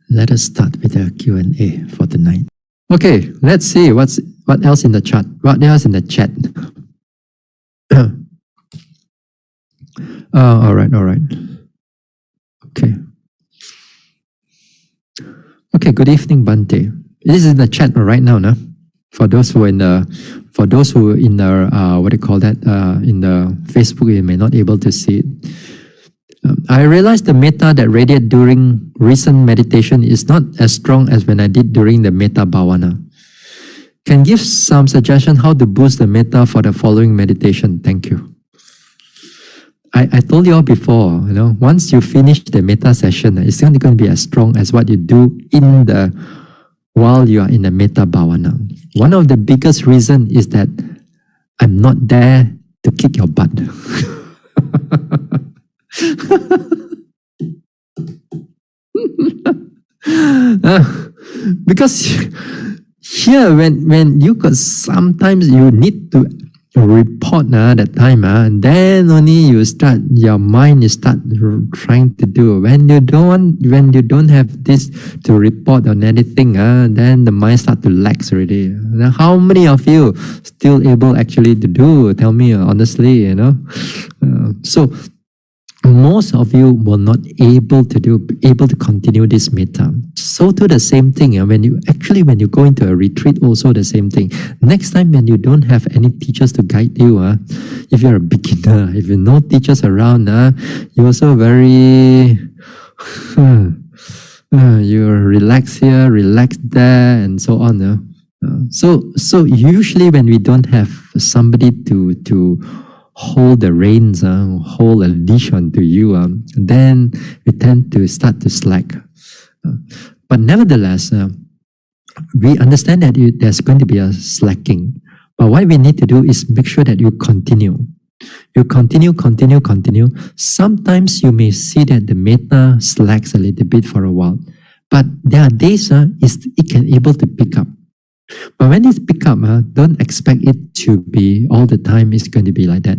Let us start with the Q&A for tonight. Okay, let's see what else in the chat. What else in the chat? All right. Okay. Okay. Good evening, Bante. This is in the chat right now, no? For those who in the what do you call that? In the Facebook, you may not able to see it. I realized the Mettā that radiated during recent meditation is not as strong as when I did during the Mettā Bhavana. Can give some suggestion how to boost the Mettā for the following meditation? Thank you. I told you all before, once you finish the Mettā session, it's not going to be as strong as what you do while you are in the Mettā Bhavana. One of the biggest reasons is that I'm not there to kick your butt. Because here, when you could sometimes you need to report that time, then only your mind start trying to do. When you don't have this to report on anything, then the mind start to lax already. Now, how many of you still able actually to do? Tell me honestly, So most of you will not able to continue this Mettā. So to the same thing, when you go into a retreat, also the same thing. Next time when you don't have any teachers to guide you, if you're a beginner, if you no teachers around, you're also very you're relaxed here, relaxed there, and so on. So usually when we don't have somebody to hold the reins, hold a leash onto you, then we tend to start to slack. But nevertheless, we understand that there's going to be a slacking. But what we need to do is make sure that you continue. You continue. Sometimes you may see that the Mettā slacks a little bit for a while. But there are days it can able to pick up. But when it's pick up, don't expect it to be all the time it's going to be like that.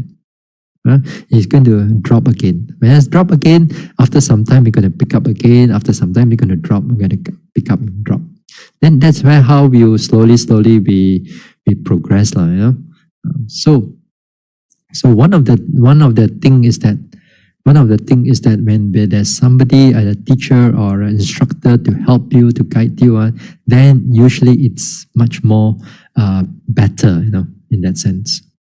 It's going to drop again. When it's drop again, after some time we're going to pick up again. After some time we're going to drop. We're going to pick up and drop. Then that's where how we slowly we progress, So one of the thing is that when there's somebody, a teacher or an instructor to help you, to guide you, then usually it's much more better, in that sense.